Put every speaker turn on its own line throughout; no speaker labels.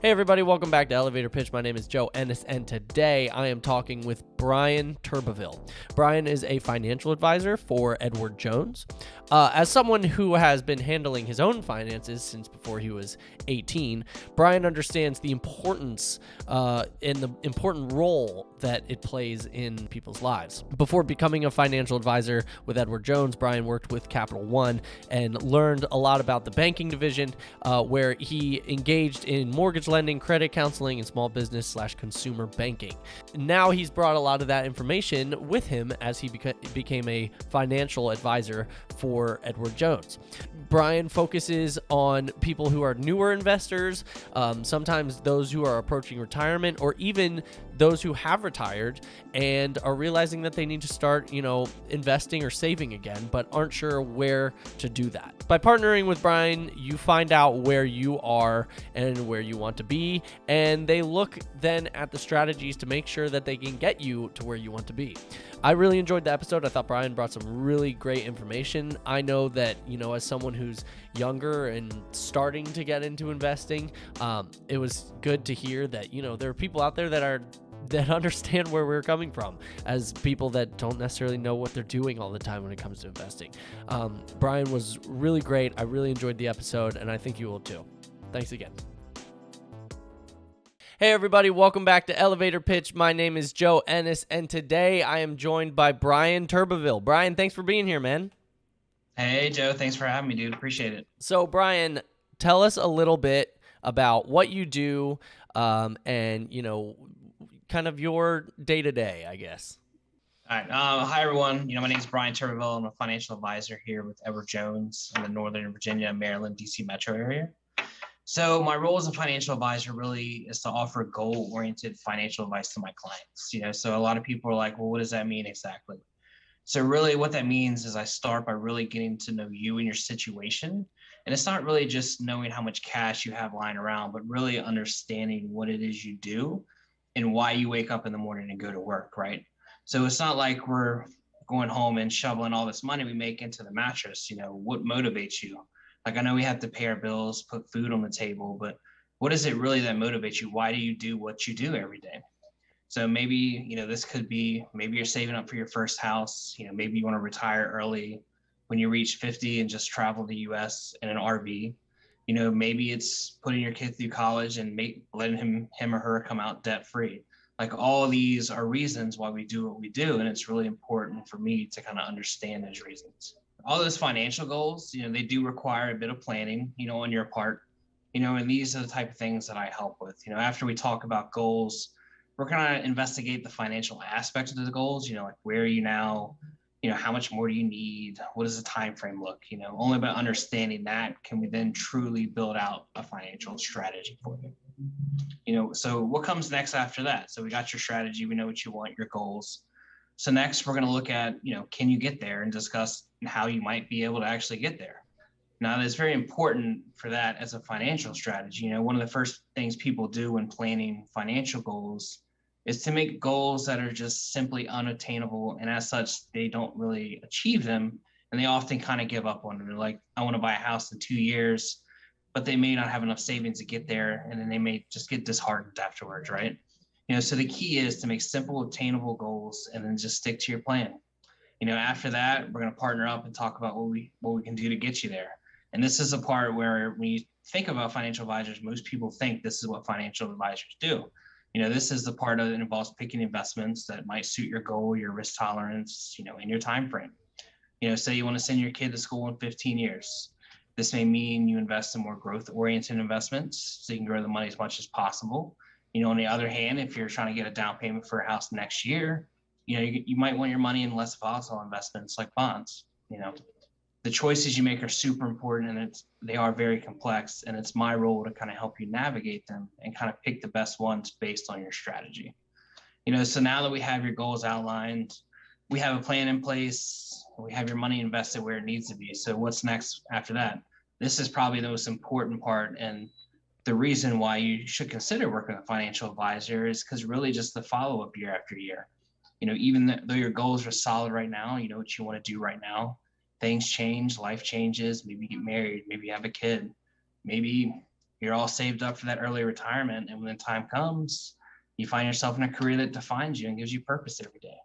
Hey everybody, welcome back to Elevator Pitch. My name is Joe Ennis, and today I am talking with Brian Turbeville. Brian is a financial advisor for Edward Jones. As someone who has been handling his own finances since before he was 18, Brian understands the importance and the important role that it plays in people's lives. Before becoming a financial advisor with Edward Jones, Brian worked with Capital One and learned a lot about the banking division, where he engaged in mortgage lending, credit counseling, and small business/consumer banking. Now he's brought a lot of that information with him as he became a financial advisor for Edward Jones. Brian focuses on people who are newer investors, sometimes those who are approaching retirement, or even those who have retired and are realizing that they need to start, investing or saving again, but aren't sure where to do that. By partnering with Brian, you find out where you are and where you want to be, and they look then at the strategies to make sure that they can get you to where you want to be. I really enjoyed the episode. I thought Brian brought some really great information. I know that, as someone who's younger and starting to get into investing, it was good to hear that, there are people out there that understand where we're coming from as people that don't necessarily know what they're doing all the time when it comes to investing. Brian was really great. I really enjoyed the episode, and I think you will too. Thanks again. Hey everybody, welcome back to Elevator Pitch. My name is Joe Ennis, and today I am joined by Brian Turbeville. Brian, thanks for being here, man.
Hey Joe, thanks for having me, dude. Appreciate it.
So Brian, tell us a little bit about what you do, and kind of your day-to-day, I guess.
All right. Hi, everyone. My name is Brian Turbeville. I'm a financial advisor here with Edward Jones in the Northern Virginia, Maryland, DC metro area. So my role as a financial advisor really is to offer goal-oriented financial advice to my clients. So a lot of people are like, well, what does that mean exactly? So really what that means is I start by really getting to know you and your situation. And it's not really just knowing how much cash you have lying around, but really understanding what it is you do and why you wake up in the morning and go to work, right? So it's not like we're going home and shoveling all this money we make into the mattress. What motivates you? Like, I know we have to pay our bills, put food on the table, but what is it really that motivates you? Why do you do what you do every day? So maybe, this could be, maybe you're saving up for your first house. Maybe you want to retire early when you reach 50 and just travel the US in an RV. Maybe it's putting your kid through college and letting him or her come out debt free. Like, all of these are reasons why we do what we do. And it's really important for me to kind of understand those reasons. All those financial goals, they do require a bit of planning, on your part, and these are the type of things that I help with. After we talk about goals, we're going to investigate the financial aspects of the goals, like where are you now? How much more do you need? What does the time frame look? Only by understanding that can we then truly build out a financial strategy for you. So what comes next after that? So we got your strategy, we know what you want, your goals. So next we're going to look at, can you get there, and discuss how you might be able to actually get there. Now, it's very important for that as a financial strategy. One of the first things people do when planning financial goals is to make goals that are just simply unattainable. And as such, they don't really achieve them. And they often kind of give up on them. They're like, I want to buy a house in 2 years, but they may not have enough savings to get there. And then they may just get disheartened afterwards, right? So the key is to make simple, attainable goals and then just stick to your plan. After that, we're going to partner up and talk about what we can do to get you there. And this is a part where when you think about financial advisors, most people think this is what financial advisors do. This is the part that involves picking investments that might suit your goal, your risk tolerance, in your time frame. Say you want to send your kid to school in 15 years. This may mean you invest in more growth-oriented investments so you can grow the money as much as possible. On the other hand, if you're trying to get a down payment for a house next year, you might want your money in less volatile investments like bonds. The choices you make are super important, and they are very complex, and it's my role to kind of help you navigate them and kind of pick the best ones based on your strategy. So now that we have your goals outlined, we have a plan in place, we have your money invested where it needs to be. So what's next after that? This is probably the most important part, and the reason why you should consider working with a financial advisor is because really just the follow-up year after year. Even though your goals are solid right now, you know what you want to do right now, things change, life changes, maybe you get married, maybe you have a kid, maybe you're all saved up for that early retirement. And when the time comes, you find yourself in a career that defines you and gives you purpose every day.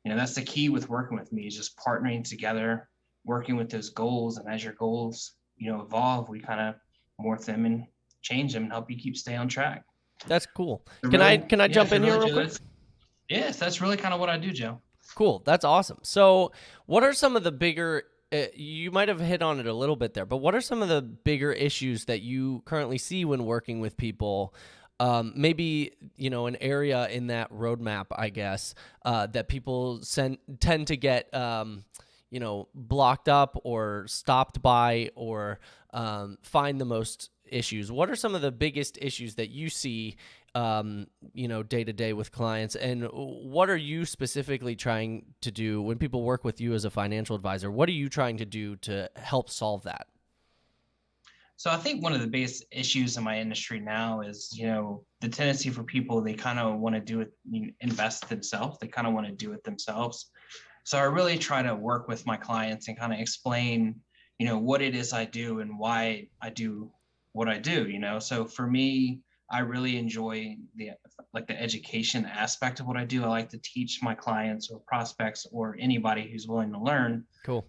That's the key with working with me, is just partnering together, working with those goals. And as your goals, evolve, we kind of morph them and change them and help you stay on track.
That's cool.
So
Can
really,
I jump in
really,
here real
Joe,
quick?
Yes, that's really kind of what I do, Joe.
Cool. That's awesome. So what are some of the bigger, you might have hit on it a little bit there, but what are some of the bigger issues that you currently see when working with people? Maybe, an area in that roadmap, I guess, that people tend to get, blocked up or stopped by, or find the most issues. What are some of the biggest issues that you see, day to day with clients, and what are you specifically trying to do when people work with you as a financial advisor? What are you trying to do to help solve that?
So I think one of the biggest issues in my industry now is, the tendency for people, they kind of want to do it, invest themselves. They kind of want to do it themselves. So I really try to work with my clients and kind of explain, what it is I do and why I do what I do, So for me, I really enjoy the education aspect of what I do. I like to teach my clients or prospects or anybody who's willing to learn,
Cool.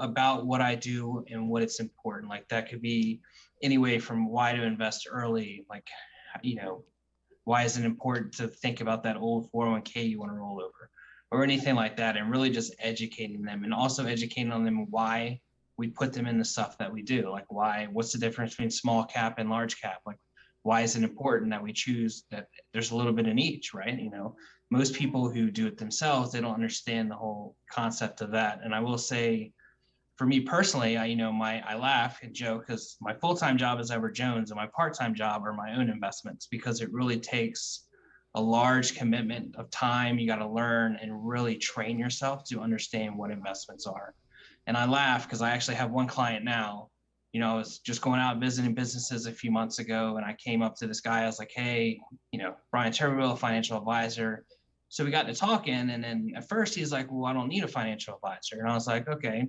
About what I do and what it's important. Like that could be anyway from why to invest early, why is it important to think about that old 401k you want to roll over, or anything like that, and really just educating them, and also educating on them why we put them in the stuff that we do. Like what's the difference between small cap and large cap? Like why is it important that we choose that there's a little bit in each, right? Most people who do it themselves, they don't understand the whole concept of that. And I will say, for me personally, I laugh and joke because my full-time job is Edward Jones and my part-time job are my own investments, because it really takes a large commitment of time. You got to learn and really train yourself to understand what investments are. And I laugh because I actually have one client now. I was just going out visiting businesses a few months ago, and I came up to this guy. I was like, hey, Brian Turbeville, financial advisor. So we got to talking, and then at first he's like, well, I don't need a financial advisor. And I was like, okay.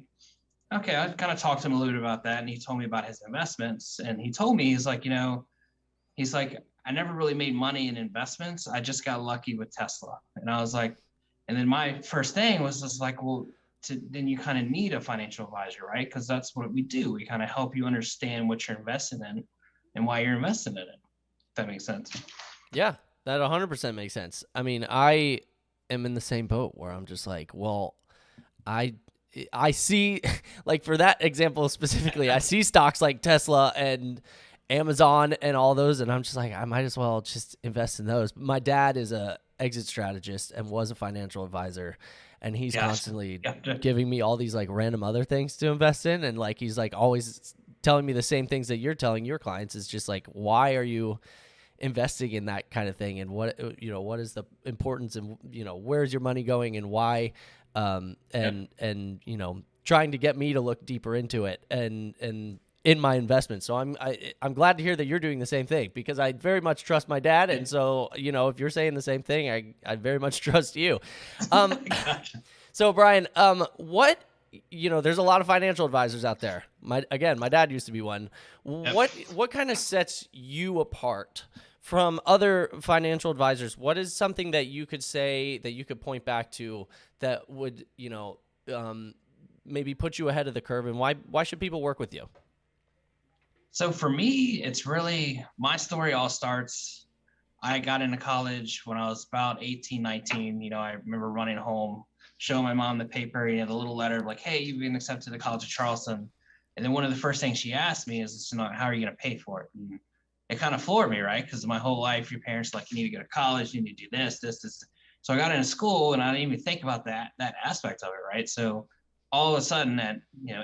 I kind of talked to him a little bit about that, and he told me about his investments. And he told me, he's like, I never really made money in investments. I just got lucky with Tesla. And I was like, and then my first thing was just like, well, then you kind of need a financial advisor, right? Because that's what we do. We kind of help you understand what you're investing in and why you're investing in it. If that makes sense.
Yeah, that 100% makes sense. I mean, I am in the same boat where I'm just like, well, I see, like for that example specifically, I see stocks like Tesla and Amazon and all those, and I'm just like, I might as well just invest in those. But my dad is a exit strategist and was a financial advisor, and he's constantly giving me all these like random other things to invest in, and like he's like always telling me the same things that you're telling your clients. Is just like, why are you investing in that kind of thing, and what is the importance, and where's your money going, and why, and trying to get me to look deeper into it and in my investment. So I'm glad to hear that you're doing the same thing, because I very much trust my dad, and so if you're saying the same thing, I very much trust you.
Gotcha.
So Brian, what there's a lot of financial advisors out there. My dad used to be one. Yep. What kind of sets you apart from other financial advisors? What is something that you could say, that you could point back to, that would maybe put you ahead of the curve, and why should people work with you?
So for me, it's really, my story all starts, I got into college when I was about 18, 19. I remember running home, showing my mom the paper, a little letter like, hey, you've been accepted to College of Charleston. And then one of the first things she asked me is, how are you going to pay for it? And it kind of floored me, right? Because my whole life, your parents are like, you need to go to college, you need to do this. So I got into school, and I didn't even think about that aspect of it, right? So all of a sudden at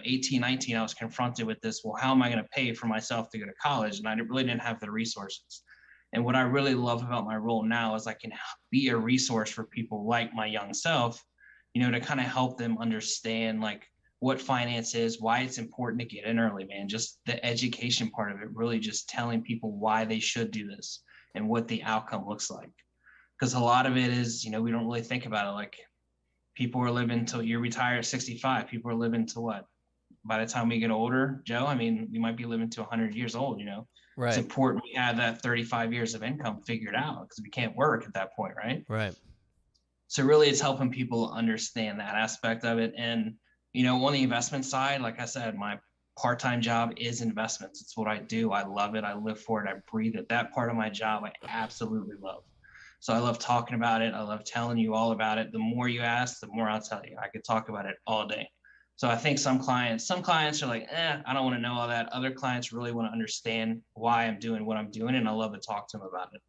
18, 19, I was confronted with this, well, how am I going to pay for myself to go to college? And I really didn't have the resources. And what I really love about my role now is I can be a resource for people like my young self, to kind of help them understand like what finance is, why it's important to get in early, man. Just the education part of it, really just telling people why they should do this and what the outcome looks like. Because a lot of it is, we don't really think about it. Like, people are living till you retire at 65. People are living to what? By the time we get older, Joe, we might be living to 100 years old, It's
Right.
important we have that 35 years of income figured out because we can't work at that point, right?
Right.
So really it's helping people understand that aspect of it. And, on the investment side, like I said, my part-time job is investments. It's what I do. I love it. I live for it. I breathe it. That part of my job, I absolutely love. So I love talking about it. I love telling you all about it. The more you ask, the more I'll tell you. I could talk about it all day. So I think some clients are like, I don't want to know all that. Other clients really want to understand why I'm doing what I'm doing. And I love to talk to them about it.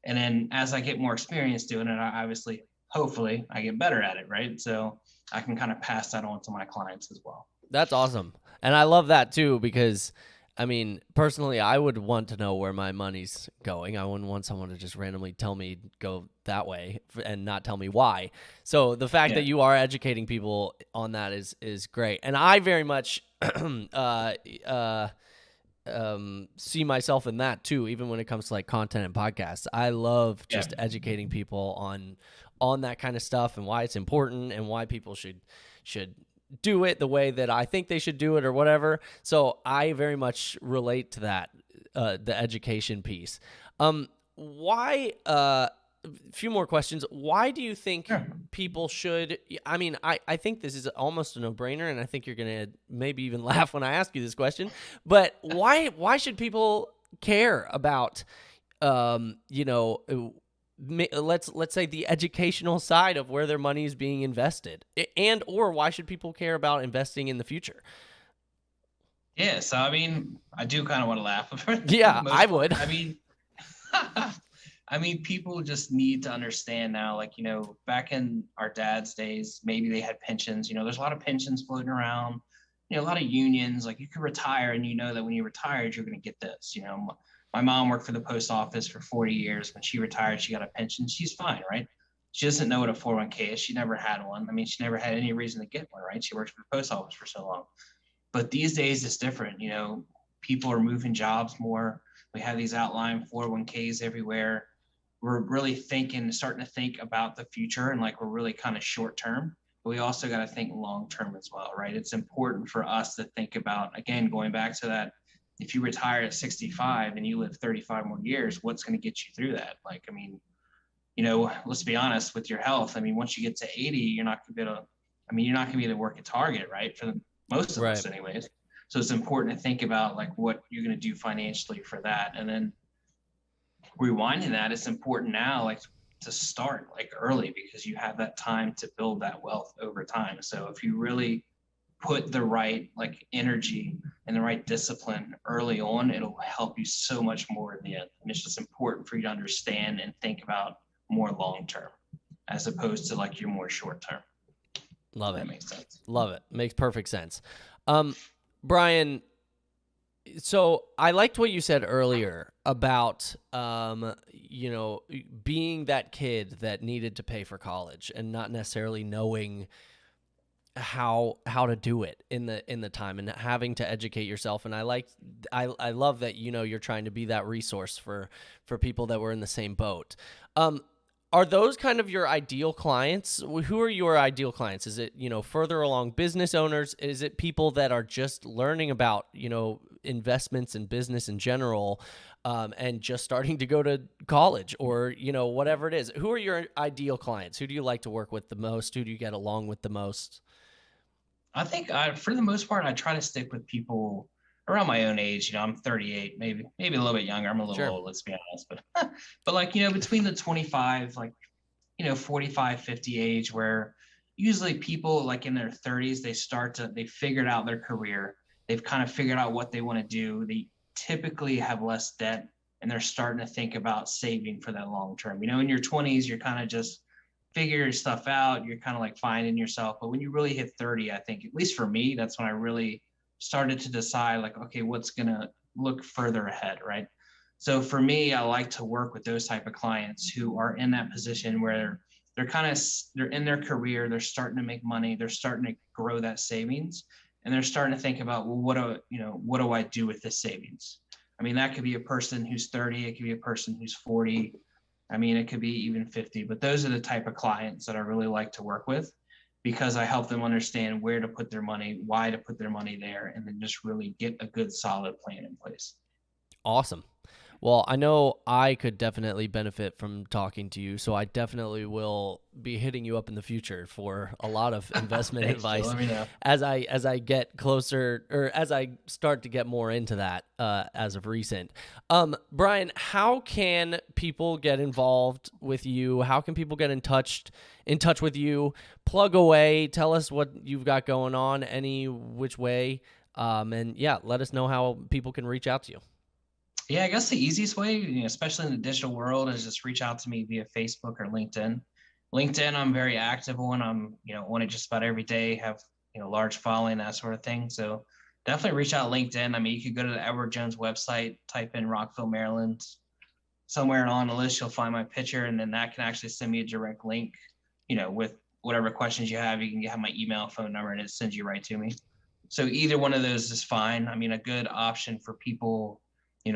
And then as I get more experience doing it, I obviously, hopefully I get better at it. Right. So I can kind of pass that on to my clients as well.
That's awesome. And I love that too, because I mean, personally, I would want to know where my money's going. I wouldn't want someone to just randomly tell me go that way and not tell me why. So the fact that you are educating people on that is great. And I very much see myself in that too, even when it comes to like content and podcasts. I love just educating people on that kind of stuff and why it's important and why people should do it the way that I think they should do it or whatever. So I very much relate to that, the education piece. Why, a few more questions. Why do you think people should, I mean, I think this is almost a no-brainer, and I think you're going to maybe even laugh when I ask you this question, but why should people care about, let's say the educational side of where their money is being invested, and or why should people care about investing in the future?
Yeah, so I mean, I do kind of want to laugh.
Yeah, I would.
I mean, people just need to understand now, like, back in our dad's days, maybe they had pensions. There's a lot of pensions floating around, a lot of unions. Like, you could retire and that when you retired, you're going to get this. My mom worked for the post office for 40 years. When she retired, she got a pension. She's fine, right? She doesn't know what a 401k is. She never had one. I mean, she never had any reason to get one, right? She worked for the post office for so long. But these days it's different. People are moving jobs more. We have these outline 401ks everywhere. We're really starting to think about the future, and like we're really kind of short term, but we also got to think long term as well, right? It's important for us to think about, again, going back to that, if you retire at 65 and you live 35 more years, what's going to get you through that? Like, I mean, let's be honest with your health. I mean, once you get to 80, you're not going to be able to work at Target, right? For most of us anyways. So it's important to think about like what you're going to do financially for that. And then rewinding that, it's important now, like, to start like early, because you have that time to build that wealth over time. So if you really put the right like energy and the right discipline early on, it'll help you so much more in the end. And it's just important for you to understand and think about more long-term as opposed to like your more short-term.
Love it.
That makes sense.
Love it. Makes perfect sense. Brian, so I liked what you said earlier about, being that kid that needed to pay for college and not necessarily knowing how to do it in the time and having to educate yourself. And I love that, you're trying to be that resource for people that were in the same boat. Are those kind of your ideal clients? Who are your ideal clients? Is it, further along business owners? Is it people that are just learning about, investments and business in general, and just starting to go to college, or, whatever it is? Who are your ideal clients? Who do you like to work with the most? Who do you get along with the most?
I think for the most part, I try to stick with people around my own age. I'm 38, maybe a little bit younger. I'm a little old, let's be honest, but like, between the 25, like, 45, 50 age, where usually people like in their 30s, they figured out their career. They've kind of figured out what they want to do. They typically have less debt, and they're starting to think about saving for that long term. In your 20s, you're kind of just figuring stuff out. You're kind of like finding yourself. But when you really hit 30, I think, at least for me, that's when I really started to decide, like, okay, what's going to look further ahead, right? So for me, I like to work with those type of clients who are in that position where they're in their career, they're starting to make money, they're starting to grow that savings, and they're starting to think about, well, what do I do with this savings? I mean, that could be a person who's 30, it could be a person who's 40. I mean, it could be even 50, but those are the type of clients that I really like to work with, because I help them understand where to put their money, why to put their money there, and then just really get a good solid plan in place.
Awesome. Well, I know I could definitely benefit from talking to you, so I definitely will be hitting you up in the future for a lot of investment
Thanks,
advice
Joe. Let me know.
as I get closer, or as I start to get more into that as of recent. Brian, how can people get involved with you? How can people get in touch with you? Plug away. Tell us what you've got going on, any which way, and yeah, let us know how people can reach out to you.
Yeah, I guess the easiest way, especially in the digital world, is just reach out to me via Facebook or LinkedIn. LinkedIn, I'm very active on. I'm, on it just about every day, have, large following, that sort of thing. So definitely reach out LinkedIn. I mean, you could go to the Edward Jones website, type in Rockville, Maryland. Somewhere on the list, you'll find my picture, and then that can actually send me a direct link, with whatever questions you have. You can have my email, phone number, and it sends you right to me. So either one of those is fine. I mean, a good option for people,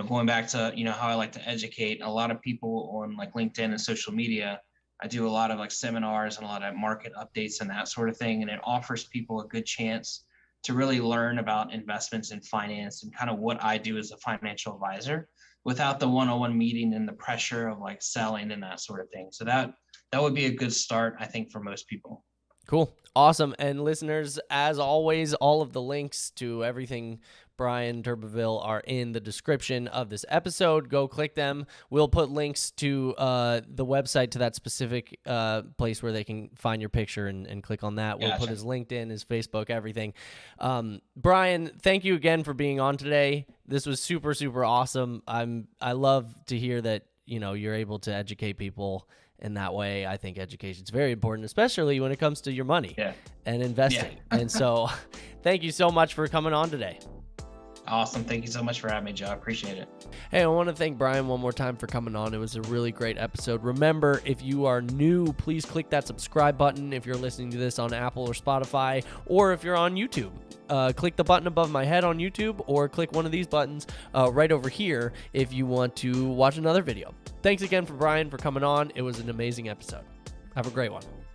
going back to, how I like to educate a lot of people on like LinkedIn and social media. I do a lot of like seminars and a lot of market updates and that sort of thing. And it offers people a good chance to really learn about investments and finance and kind of what I do as a financial advisor without the one-on-one meeting and the pressure of like selling and that sort of thing. So that would be a good start, I think, for most people.
Cool. Awesome. And listeners, as always, all of the links to everything Brian Turbeville are in the description of this episode. Go click them. We'll put links to the website, to that specific place where they can find your picture and click on that. We'll
Gotcha.
put his LinkedIn, his Facebook, everything. Brian, thank you again for being on today. This was super, super awesome. I love to hear that, you're able to educate people in that way. I think education is very important, especially when it comes to your money and investing.
Yeah.
And so thank you so much for coming on today.
Awesome. Thank you so much for having me, Joe. I appreciate it.
Hey, I want to thank Brian one more time for coming on. It was a really great episode. Remember, if you are new, please click that subscribe button if you're listening to this on Apple or Spotify, or if you're on YouTube. Click the button above my head on YouTube, or click one of these buttons right over here if you want to watch another video. Thanks again for Brian for coming on. It was an amazing episode. Have a great one.